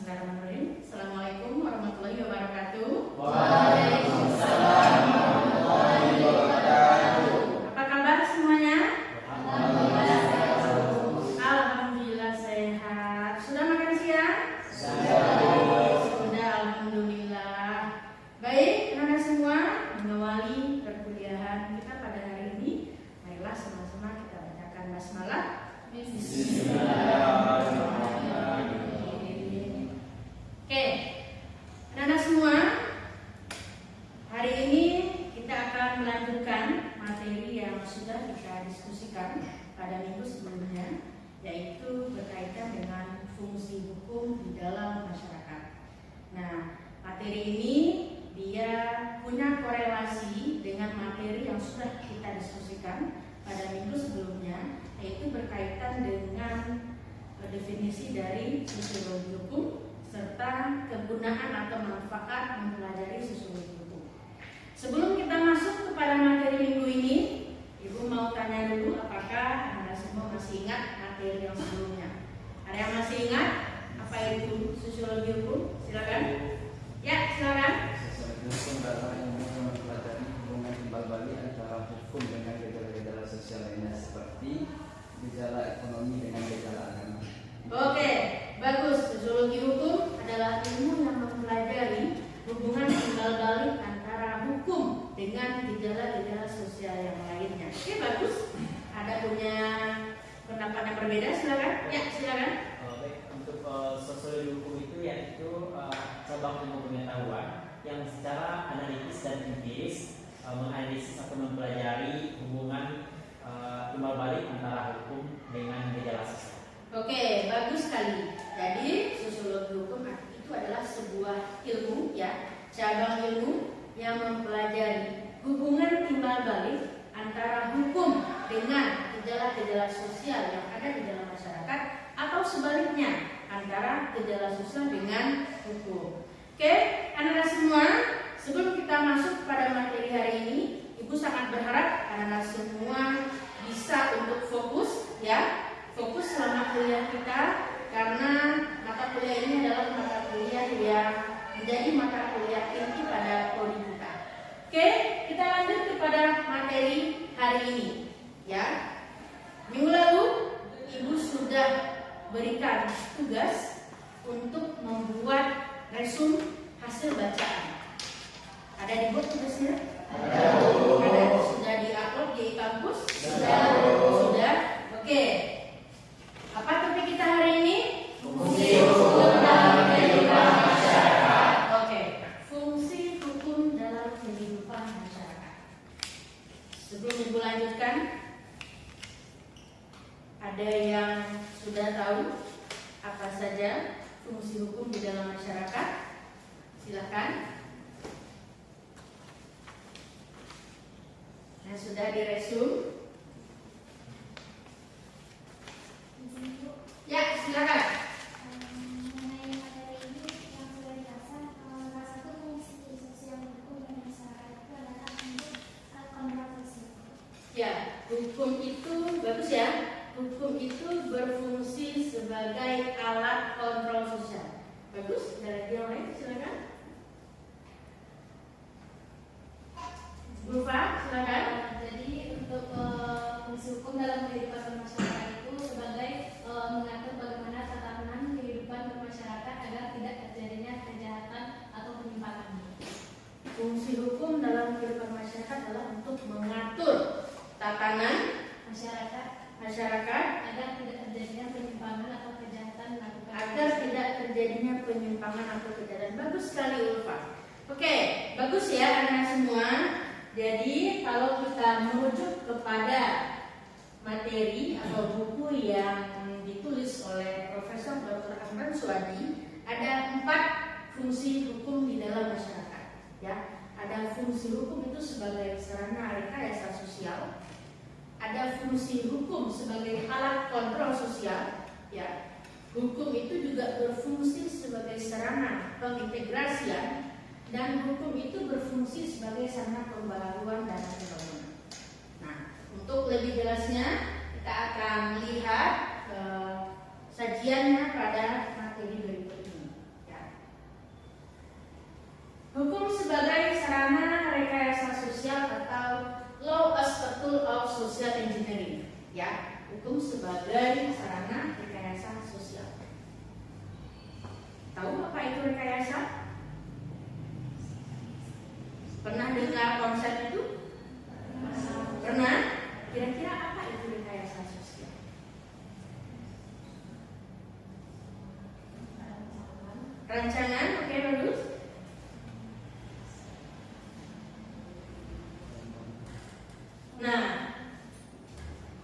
Bismillahirrahmanirrahim. Assalamualaikum warahmatullahi wabarakatuh. Waalaikumsalam warahmatullahi wabarakatuh. Apa kabar semuanya? Alhamdulillah. Alhamdulillah sehat. Sudah makan siang? Sudah, alhamdulillah. Baik, anak-anak semua, mengawali perkuliahan kita pada hari ini, marilah sama-sama kita bacakan basmalah. Bismillahirrahmanirrahim. Oke, anak-anak semua, hari ini kita akan melanjutkan materi yang sudah kita diskusikan pada minggu sebelumnya, yaitu berkaitan dengan fungsi hukum di dalam masyarakat. Nah, materi ini dia punya korelasi dengan materi yang sudah kita diskusikan pada minggu sebelumnya, yaitu berkaitan dengan definisi dari sosiologi hukum serta kegunaan atau manfaat mempelajari sosiologi hukum. Sebelum kita masuk kepada materi minggu ini, Ibu mau tanya dulu apakah Anda semua masih ingat materi yang sebelumnya? Ada yang masih ingat apa itu sosiologi hukum? Silakan. Ya, silakan. Sosiologi hukum adalah ilmu yang mempelajari hubungan timbal balik antara hukum dengan gejala-gejala sosial lainnya seperti gejala ekonomi dengan gejala agama. Oke, bagus. Sosiologi hukum adalah ilmu yang mempelajari hubungan timbal balik antara hukum dengan gejala-gejala sosial yang lainnya. Oke, bagus. Ada punya pendapat yang berbeda? Silakan. Ya, silakan. Baik, untuk sosiologi hukum itu yaitu cabang ilmu pengetahuan yang secara analitis dan empiris menganalisis atau mempelajari hubungan timbal balik antara hukum dengan gejala sosial. Oke, bagus sekali. Jadi sosiologi hukum itu adalah sebuah ilmu, ya, cabang ilmu yang mempelajari hubungan timbal balik antara hukum dengan gejala-gejala sosial yang ada di dalam masyarakat, atau sebaliknya antara gejala sosial dengan hukum. Oke, anak-anak semua, sebelum kita masuk pada materi hari ini, Ibu sangat berharap anak-anak semua bisa untuk fokus, ya, fokus selama kuliah kita, karena mata kuliah ini adalah mata kuliah yang menjadi mata kuliah inti pada prodi kita. Oke, kita lanjut kepada materi hari ini, ya. Minggu lalu Ibu sudah berikan tugas untuk membuat resume hasil bacaan. Ada dibuat tugasnya? Ada. Sudah di-upload di kampus? Sudah. Oke. Apa topik kita hari ini? Fungsi hukum dalam kehidupan masyarakat. Oke. Fungsi hukum dalam kehidupan masyarakat. Sebelum Ibu lanjutkan, ada yang sudah tahu apa saja fungsi hukum di dalam masyarakat? Silakan. Nah, sudah diresume. Ya, silakan. Mengenai materi ini yang sudah dibahas, salah satu fungsi sosial hukum dan masyarakat itu adalah untuk kontrol sosial. Ya, hukum itu bagus ya. Hukum itu berfungsi sebagai alat kontrol sosial. Bagus. Ada yang lain? Silakan. Bu Fa, silakan. Jadi untuk fungsi hukum dalam kehidupan masyarakat itu sebagai mengatur bagaimana tatanan kehidupan bermasyarakat agar tidak terjadinya kejahatan atau penyimpangan. Fungsi hukum dalam kehidupan masyarakat adalah untuk mengatur tatanan masyarakat Agar tidak terjadinya penyimpangan atau kejahatan dilakukan. agar tidak terjadinya penyimpangan atau kejahatan. Bagus sekali Ulfa. Oke, bagus ya anak-anak semua. Jadi kalau kita merujuk kepada materi atau buku yang ditulis oleh Profesor Dr. Ahmad Suwadi, ada 4 fungsi hukum di dalam masyarakat. Ya, ada fungsi hukum itu sebagai sarana rekayasa sosial. Ada fungsi hukum sebagai alat kontrol sosial, ya. Hukum itu juga berfungsi sebagai sarana pengintegrasian, dan hukum itu berfungsi sebagai sarana pembaharuan dan pembangunan. Nah, untuk lebih jelasnya kita akan melihat sajiannya pada materi berikut ini. ya, hukum sebagai sarana rekayasa sosial. Tahu apa itu rekayasa? Pernah dengar konsep itu? Pernah? Kira-kira apa itu rekayasa sosial? Rancangan, oke, bagus. Nah,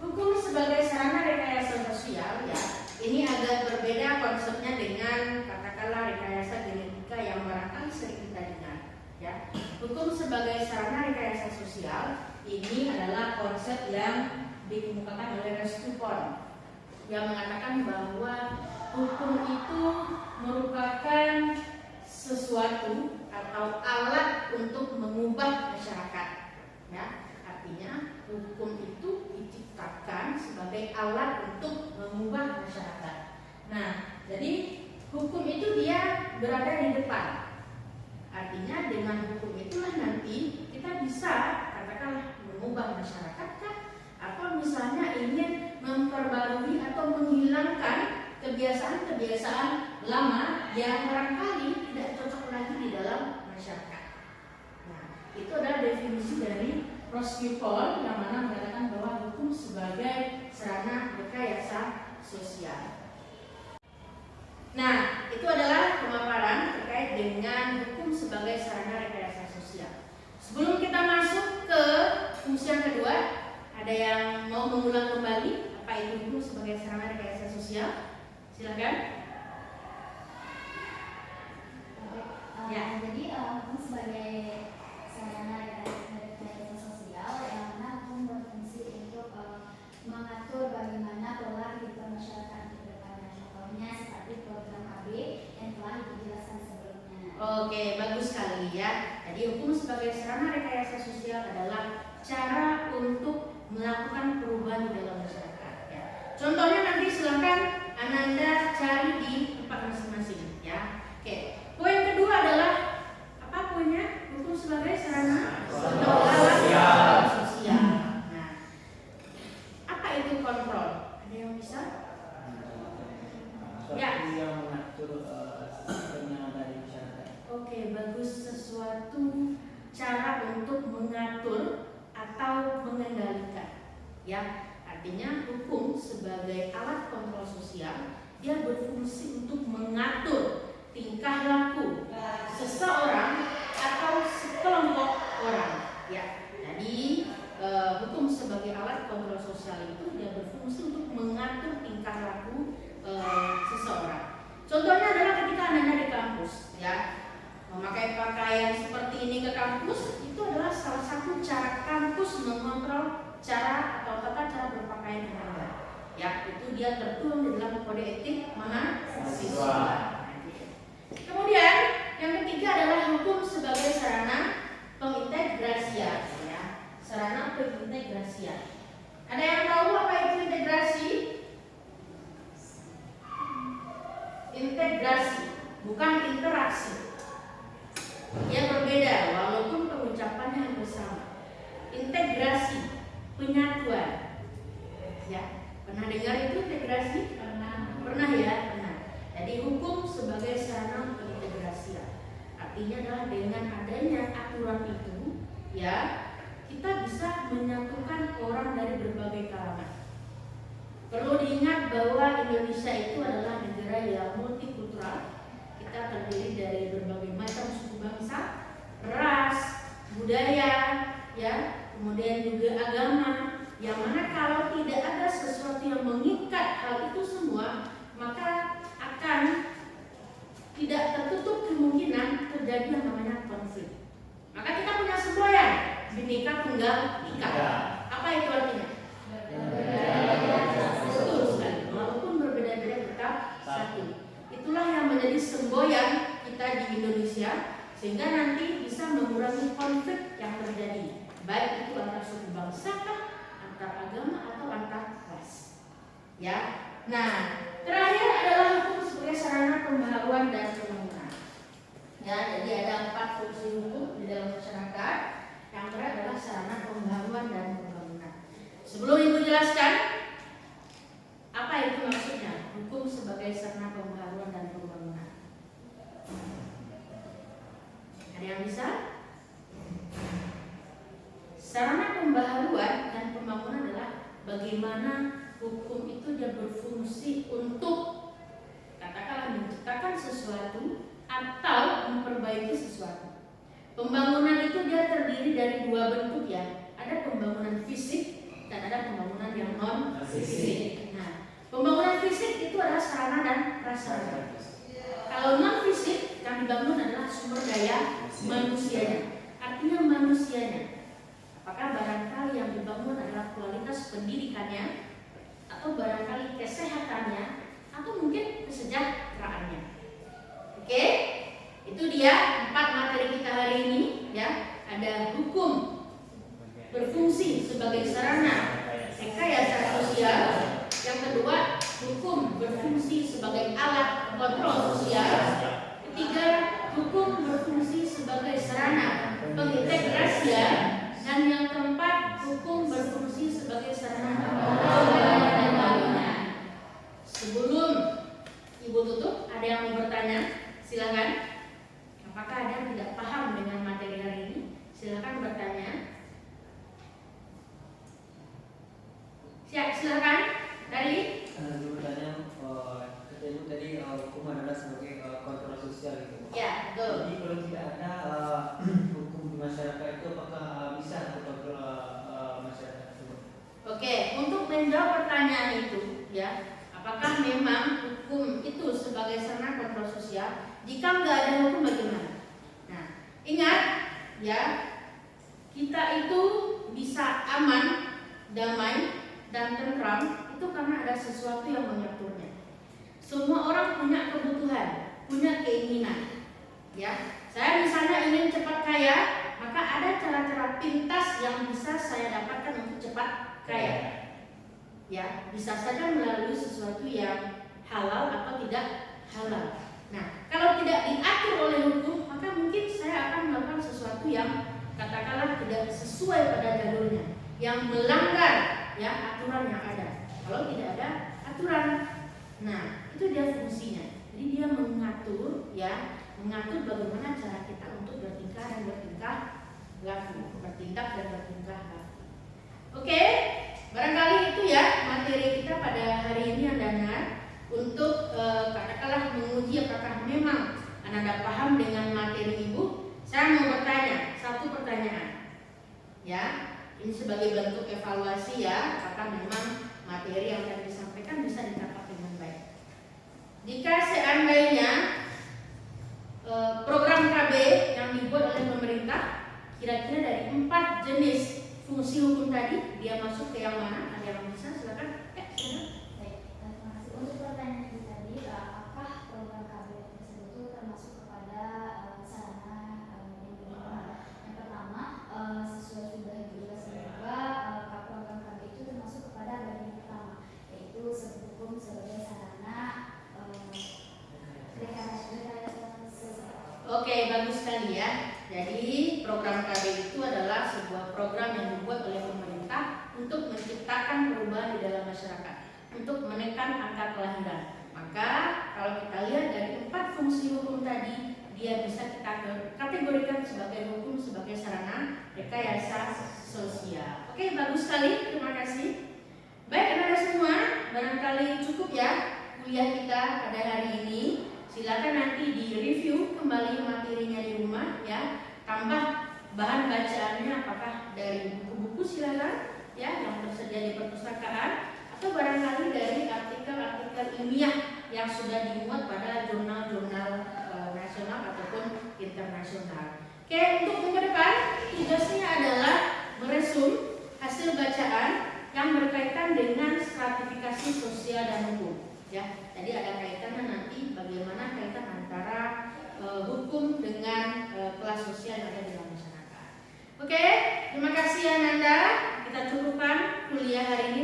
hukum sebagai sarana rekayasa sosial, ya, ini agak berbeda konsepnya dengan katakanlah rekayasa genetika yang barangkali sering kita dengar. Ya, hukum sebagai sarana rekayasa sosial ini adalah konsep yang dikemukakan oleh Rescupon yang mengatakan bahwa hukum itu merupakan sesuatu atau alat untuk mengubah masyarakat. Ya, artinya hukum itu diciptakan sebagai alat untuk mengubah masyarakat. Nah, jadi hukum itu dia berada di depan. Artinya dengan hukum itulah nanti kita bisa katakanlah mengubah masyarakat kah? Atau misalnya ingin memperbarui atau menghilangkan kebiasaan-kebiasaan lama yang barangkali tidak cocok lagi di dalam masyarakat. Nah, itu adalah definisi dari Rescupon yang mana mengatakan bahwa hukum sebagai sarana rekayasa sosial. Nah, itu adalah pemaparan terkait dengan hukum sebagai sarana rekayasa sosial. Sebelum kita masuk ke fungsi yang kedua, ada yang mau mengulang kembali apa itu hukum sebagai sarana rekayasa sosial? Silakan. Ya. Jadi hukum sebagai sarana rekayasa sosial yang mana hukum berfungsi untuk mengatur bagaimana pola kehidupan masyarakat ke depannya. Contohnya seperti program KB yang telah dijelaskan sebelumnya. Oke, bagus sekali ya. Jadi hukum sebagai sarana rekayasa sosial adalah cara untuk melakukan perubahan di dalam masyarakat. Ya. Contohnya nanti silakan Ananda cari di tempat masing-masing. Ya. Oke. Poin kedua adalah apa poinnya? Hukum sebagai sarana atau alat sosial. Nah, apa itu kontrol? Ada yang bisa? Ya. Yang mengatur sistem yang ada di masyarakat. Oke, bagus. Sesuatu cara untuk mengatur atau mengendalikan. Ya, artinya hukum sebagai alat kontrol sosial dia berfungsi untuk mengatur tingkah laku seseorang atau sekelompok orang. Ya, jadi hukum sebagai alat kontrol sosial itu dia berfungsi untuk mengatur tingkah laku seseorang. Contohnya adalah ketika Anda di kampus, ya, memakai pakaian seperti ini ke kampus itu adalah salah satu cara kampus mengontrol cara atau tata cara berpakaian Anda. Ya, itu dia tertuang di dalam kode etik mahasiswa. Kemudian yang ketiga adalah hukum sebagai sarana pengintegrasian. Ya, sarana pengintegrasian. Ada yang tahu apa itu integrasi? Integrasi, bukan interaksi. Yang berbeda walaupun pengucapannya yang bersama. Integrasi, penyatuan. Ya, pernah dengar itu integrasi? Pernah ya, pernah. Jadi hukum sebagai sarana pengintegrasian. Artinya adalah dengan adanya aturan itu, ya, kita bisa menyatukan orang dari berbagai kalangan. Perlu diingat bahwa Indonesia itu adalah negara yang multikultural. Kita terdiri dari berbagai macam suku bangsa, ras, budaya, ya, kemudian juga agama. Yang mana kalau tidak ada sesuatu yang mengikat hal itu semua, maka akan tidak tertutup kemungkinan terjadi yang namanya konflik. Maka kita punya semboyan Bhinneka Tunggal Ika. Apa itu artinya? Betul sekali. Walaupun berbeda-beda tetap satu. Itulah yang menjadi semboyan kita di Indonesia sehingga nanti bisa mengurangi konflik yang terjadi, baik itu antar suku bangsa, antar agama atau antar ras. Ya. Nah, terakhir adalah hukum sebagai sarana pembaharuan dan pembangunan. Ya, jadi ada 4 fungsi hukum di dalam masyarakat. Yang terakhir adalah sarana pembaharuan dan pembangunan. Sebelum Ibu jelaskan, yang bisa? Sarana pembaharuan dan pembangunan adalah bagaimana hukum itu dia berfungsi untuk katakanlah menciptakan sesuatu atau memperbaiki sesuatu. Pembangunan itu dia terdiri dari dua bentuk ya. Ada pembangunan fisik dan ada pembangunan yang non fisik. Nah, pembangunan fisik itu adalah sarana dan prasarana. Kalau non fisik yang dibangun adalah sumber daya manusianya. Artinya manusianya. Apakah barangkali yang dibangun adalah kualitas pendidikannya, atau barangkali kesehatannya, atau mungkin kesejahteraannya. Oke, itu dia 4 materi kita hari ini ya. Ada hukum berfungsi sebagai sarana rekayasa sosial. Yang kedua, hukum berfungsi sebagai alat kontrol sosial. Ketiga, hukum berfungsi sebagai sarana pengintegrasian. Dan yang keempat, hukum berfungsi sebagai sarana pembangunan. Sebelum Ibu tutup, ada yang mau bertanya? Silakan. Apakah ada yang tidak paham dengan materi hari ini? Silakan bertanya. Silakan. Dari Bertanya, katanya tadi hukum adalah sebagai kontrol sosial gitu. ya, betul. Jadi kalau tidak ada hukum di masyarakat itu apakah bisa kontrol masyarakat tersebut? Oke, untuk menjawab pertanyaan itu, ya, apakah memang hukum itu sebagai sarana kontrol sosial? Jika nggak ada hukum bagaimana? Nah, ingat, ya, kita itu bisa aman, damai, dan tentram itu karena ada sesuatu yang mengaturnya. Semua orang punya kebutuhan, punya keinginan. Ya, saya misalnya ingin cepat kaya, maka ada cara-cara pintas yang bisa saya dapatkan untuk cepat kaya. Ya, bisa saja melalui sesuatu yang halal atau tidak halal. Nah, kalau tidak diatur oleh hukum, maka mungkin saya akan melakukan sesuatu yang katakanlah tidak sesuai pada jalurnya, yang melanggar ya aturan yang ada. Kalau tidak ada aturan, nah itu dia fungsinya. Jadi dia mengatur ya, mengatur bagaimana cara kita untuk bertingkah dan bertingkah laku, bertindak dan bertingkah laku. Oke, barangkali itu ya materi kita pada hari ini Anda untuk katakanlah menguji apakah memang Anda paham dengan materi Ibu. Saya mau bertanya satu pertanyaan, ya. Ini sebagai bentuk evaluasi ya, apakah memang materi yang akan disampaikan bisa ditangkap dengan baik. Jika seandainya program KB yang dibuat oleh pemerintah, kira-kira dari 4 jenis fungsi hukum tadi, dia masuk ke yang mana? Ada yang bisa? Silakan. Ya, silakan. Baik, terima kasih. Untuk pertanyaan ini tadi, apakah program KB tersebut itu termasuk kepada sarana yang digunakan? Yang pertama, sesuai sudah dijelaskan juga, program KB itu termasuk kepada bagian pertama, yaitu hukum sebagai sarana rekayasa sosial. Oke, bagus sekali ya. Jadi program KB itu adalah sebuah program yang dibuat oleh pemerintah untuk menciptakan perubahan di dalam masyarakat, untuk menekan angka kelahiran. Maka kalau kita lihat dari 4 fungsi hukum tadi, dia bisa kita kategorikan sebagai hukum sebagai sarana rekayasa sosial. Oke, bagus sekali. Terima kasih. Baik, anak-anak semua, barangkali cukup ya kuliah kita pada hari ini. Silakan nanti di-review kembali materinya di rumah ya. Tambah bahan bacaannya apakah dari buku-buku silakan ya yang tersedia di perpustakaan, atau barangkali dari artikel-artikel ilmiah yang sudah dimuat pada jurnal-jurnal nasional ataupun internasional. Oke, untuk minggu depan tugasnya adalah meresum hasil bacaan yang berkaitan dengan stratifikasi sosial dan hukum. Ya, jadi ada kaitannya nanti bagaimana kaitan antara hukum dengan kelas sosial yang ada di dalam masyarakat. Oke, terima kasih Ananda. Kita cukupkan kuliah hari ini